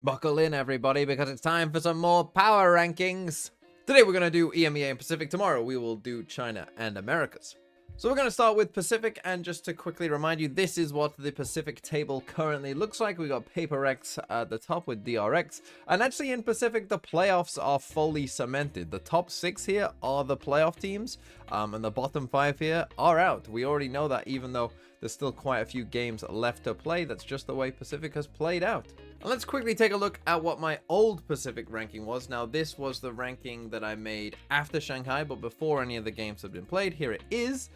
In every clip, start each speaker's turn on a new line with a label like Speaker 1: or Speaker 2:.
Speaker 1: Buckle in, everybody, because it's time for some more power rankings. Today we're going to do EMEA and Pacific. Tomorrow we will do China and Americas. So we're going to start with Pacific, and just to quickly remind you, this is what the Pacific table currently looks like. We got PaperX at the top with DRX, and actually in Pacific the playoffs are fully cemented. The top 6 here are the playoff teams, and the bottom 5 here are out. We already know that, even though there's still quite a few games left to play. That's just the way Pacific has played out. And let's quickly take a look at what my old Pacific ranking was. Now, this was the ranking that I made after Shanghai, but before any of the games have been played. Here it is.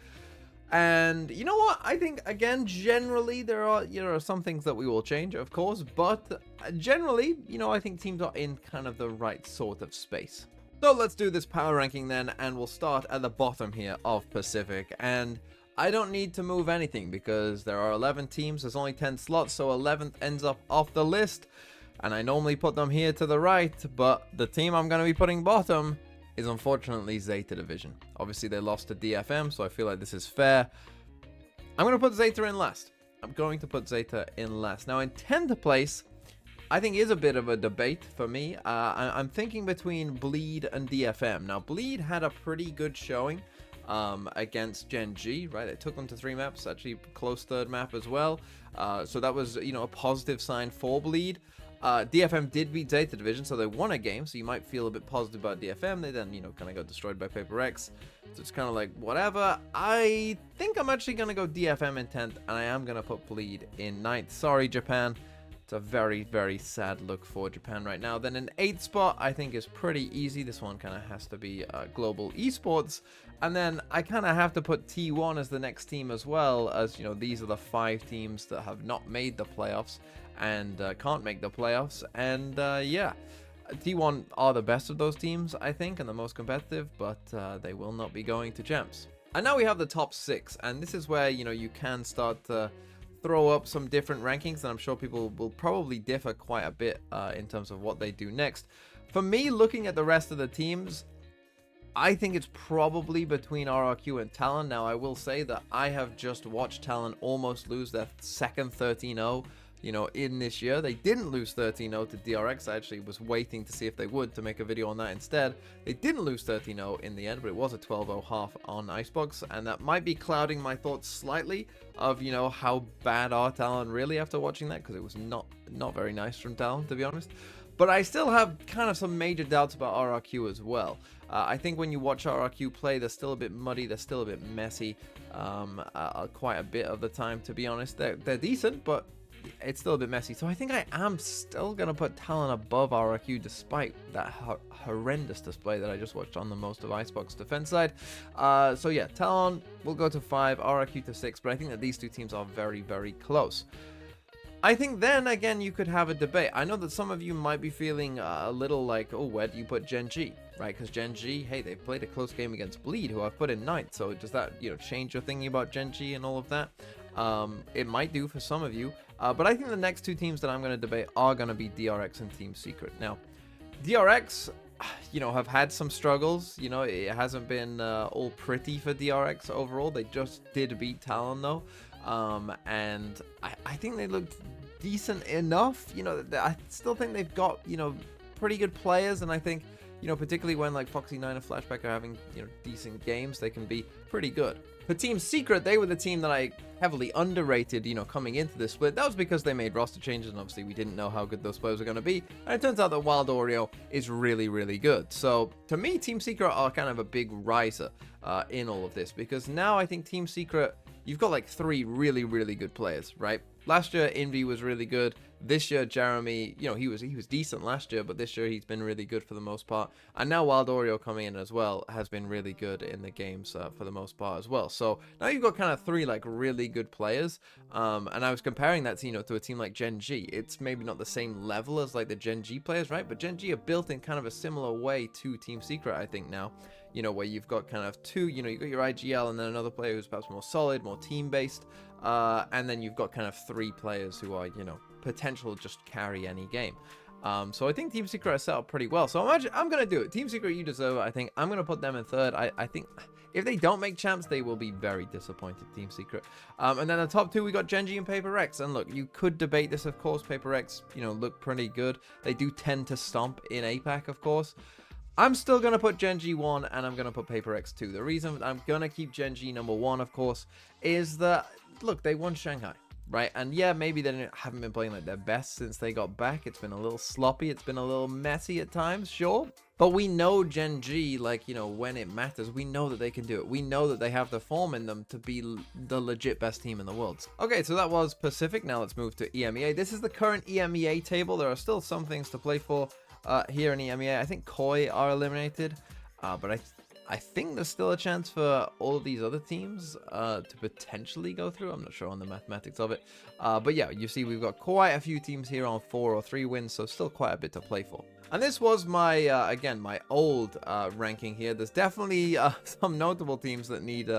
Speaker 1: And you know what? I think, again, generally, there are some things that we will change, of course, but generally, I think teams are in kind of the right sort of space. So let's do this power ranking then, and we'll start at the bottom here of Pacific. And I don't need to move anything because there are 11 teams. There's only 10 slots, so 11th ends up off the list. And I normally put them here to the right, but the team I'm going to be putting bottom is unfortunately Zeta Division. Obviously, they lost to DFM, so I feel like this is fair. I'm going to put Zeta in last. Now, in 10th place, I think is a bit of a debate for me. I'm thinking between Bleed and DFM. Now, Bleed had a pretty good showing against Gen G, right? It took them to 3 maps, actually close 3rd map as well. So that was, a positive sign for Bleed. DFM did beat Zeta Division, so they won a game, so you might feel a bit positive about DFM. They then, kind of got destroyed by PaperX, so it's kind of like, whatever. I think I'm actually going to go DFM in 10th, and I am going to put Bleed in 9th. Sorry, Japan. It's a very, very sad look for Japan right now. Then an 8th spot, I think, is pretty easy. This one kind of has to be Global Esports. And then I kind of have to put T1 as the next team as well, as, these are the 5 teams that have not made the playoffs and can't make the playoffs. And, yeah, T1 are the best of those teams, I think, and the most competitive, but they will not be going to champs. And now we have the top 6, and this is where, you can start to throw up some different rankings, and I'm sure people will probably differ quite a bit in terms of what they do next. For me, looking at the rest of the teams, I think it's probably between RRQ and Talon. Now, I will say that I have just watched Talon almost lose their second 13-0, in this year. They didn't lose 13-0 to DRX. I actually was waiting to see if they would to make a video on that instead. They didn't lose 13-0 in the end, but it was a 12-0 half on Icebox, and that might be clouding my thoughts slightly of, how bad are Talon really after watching that, because it was not very nice from Talon, to be honest. But I still have kind of some major doubts about RRQ as well. I think when you watch RRQ play, they're still a bit muddy, they're still a bit messy, quite a bit of the time, to be honest. They're decent, but it's still a bit messy. So I think I am still going to put Talon above RRQ despite that horrendous display that I just watched on the most of Icebox defense side. So yeah, Talon will go to 5, RRQ to 6, but I think that these two teams are very, very close. I think then, again, you could have a debate. I know that some of you might be feeling a little like, oh, where do you put Gen G, right? Because Gen G, hey, they played a close game against Bleed, who I've put in 9th. So does that, change your thinking about Gen G and all of that? It might do for some of you. But I think the next 2 teams that I'm going to debate are going to be DRX and Team Secret. Now, DRX, have had some struggles. It hasn't been all pretty for DRX overall. They just did beat Talon, though. And I think they looked decent enough. I still think they've got, pretty good players. And I think, particularly when like Foxy9 and Flashback are having, decent games, they can be pretty good. For Team Secret, they were the team that I heavily underrated, coming into this split. That was because they made roster changes, and obviously we didn't know how good those players were going to be. And it turns out that Wild Oreo is really, really good. So, to me, Team Secret are kind of a big riser in all of this, because now I think Team Secret, you've got like 3 really, really good players, right? Last year, Envy was really good. This year, Jeremy, he was decent last year, but this year he's been really good for the most part. And now Wild Oreo coming in as well has been really good in the games for the most part as well. So now you've got kind of 3 like really good players. And I was comparing that to, to a team like Gen G. It's maybe not the same level as like the Gen G players, right? But Gen G are built in kind of a similar way to Team Secret, I think now. Where you've got kind of 2, you've got your IGL and then another player who's perhaps more solid, more team-based. And then you've got kind of 3 players who are, potential just carry any game. So I think Team Secret are set up pretty well. So I'm going to do it. Team Secret, you deserve it. I think I'm going to put them in third. I think if they don't make champs, they will be very disappointed, Team Secret. And then the top two, we got Genji and Paper Rex. And look, you could debate this, of course. Paper Rex, you know, look pretty good. They do tend to stomp in APAC, of course. I'm still going to put Genji 1 and I'm going to put Paper Rex 2. The reason I'm going to keep Genji number 1, of course, is that, look, they won Shanghai, right? And yeah, maybe they haven't been playing like their best since they got back. It's been a little sloppy. It's been a little messy at times, sure. But we know Genji, like, you know, when it matters, we know that they can do it. We know that they have the form in them to be the legit best team in the world. Okay, so that was Pacific. Now let's move to EMEA. This is the current EMEA table. There are still some things to play for. Here in EMEA, I think Koi are eliminated, but I think there's still a chance for all of these other teams to potentially go through. I'm not sure on the mathematics of it, but yeah, you see we've got quite a few teams here on 4 or 3 wins, so still quite a bit to play for. And this was my, again, my old ranking here. There's definitely some notable teams that need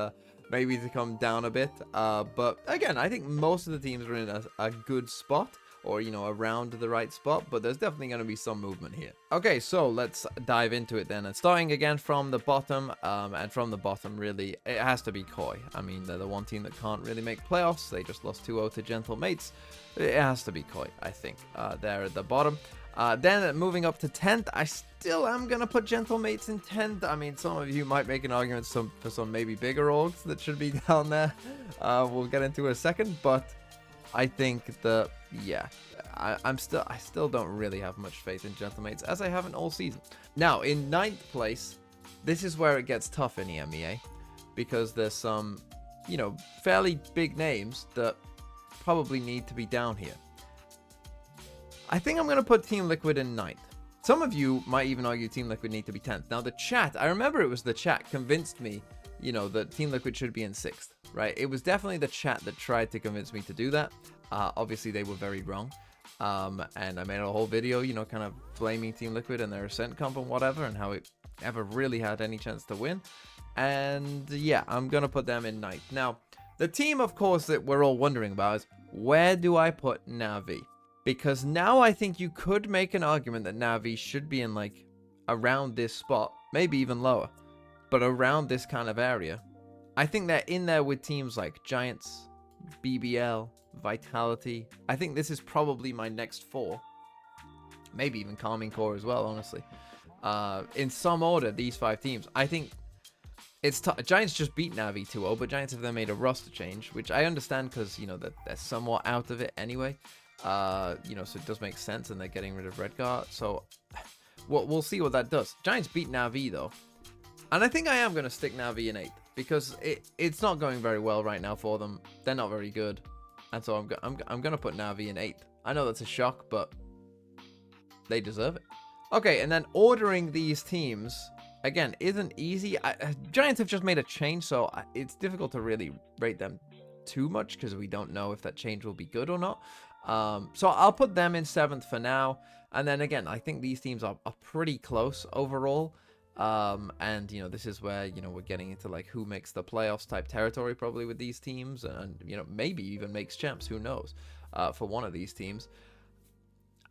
Speaker 1: maybe to come down a bit, but again, I think most of the teams are in a good spot. Or, you know, around the right spot, but there's definitely going to be some movement here. Okay, so let's dive into it then. And starting again from the bottom, and from the bottom, really, it has to be Koi. I mean, they're the one team that can't really make playoffs. They just lost 2-0 to Gentle Mates. It has to be Koi, I think. They're at the bottom. Then moving up to 10th, I still am going to put Gentle Mates in 10th. I mean, some of you might make an argument for some maybe bigger orgs that should be down there. We'll get into it in a second, but I think that, yeah, I still don't really have much faith in Gentlemates, as I haven't all season. Now, in 9th place, this is where it gets tough in EMEA, because there's some, you know, fairly big names that probably need to be down here. I think I'm going to put Team Liquid in 9th. Some of you might even argue Team Liquid need to be 10th. Now, the chat, I remember it was the chat convinced me, you know, that Team Liquid should be in 6th, right? It was definitely the chat that tried to convince me to do that. Obviously, they were very wrong. And I made a whole video, you know, kind of blaming Team Liquid and their Ascent comp and whatever, and how it ever really had any chance to win. And yeah, I'm going to put them in 9th. Now, the team, of course, that we're all wondering about is, where do I put Na'Vi? Because now I think you could make an argument that Na'Vi should be in, like, around this spot, maybe even lower, but around this kind of area. I think they're in there with teams like Giants, BBL, Vitality. I think this is probably my next 4. Maybe even Calming Core as well, honestly. In some order, these 5 teams. I think it's tough. Giants just beat Na'Vi 2-0, but Giants have then made a roster change, which I understand because, you know, they're somewhat out of it anyway. You know, so it does make sense, and they're getting rid of Redguard. So we'll see what that does. Giants beat Na'Vi, though. And I think I am going to stick Na'Vi in 8th, because it's not going very well right now for them. They're not very good. And so I'm going to put Na'Vi in 8th. I know that's a shock, but they deserve it. Okay, and then ordering these teams, again, isn't easy. Giants have just made a change, so it's difficult to really rate them too much, because we don't know if that change will be good or not. So I'll put them in 7th for now. And then again, I think these teams are pretty close overall. And, you know, this is where, you know, we're getting into, like, who makes the playoffs type territory probably with these teams, and, you know, maybe even makes champs, who knows, for one of these teams.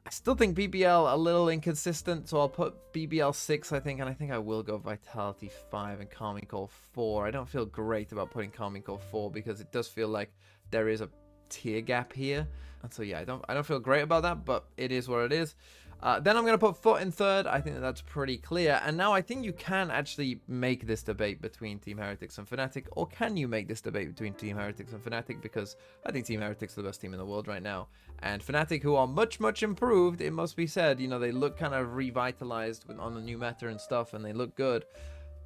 Speaker 1: I still think BBL a little inconsistent, so I'll put BBL 6, I think, and I think I will go Vitality 5 and Calming Call 4. I don't feel great about putting Calming Call 4, because it does feel like there is a tier gap here, and so yeah, I don't feel great about that, but it is what it is. Then I'm going to put Foot in 3rd. I think that's pretty clear. And now I think you can actually make this debate between Team Heretics and Fnatic. Or can you make this debate between Team Heretics and Fnatic? Because I think Team Heretics are the best team in the world right now. And Fnatic, who are much, much improved, it must be said. You know, they look kind of revitalized on the new meta and stuff, and they look good.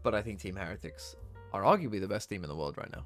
Speaker 1: But I think Team Heretics are arguably the best team in the world right now.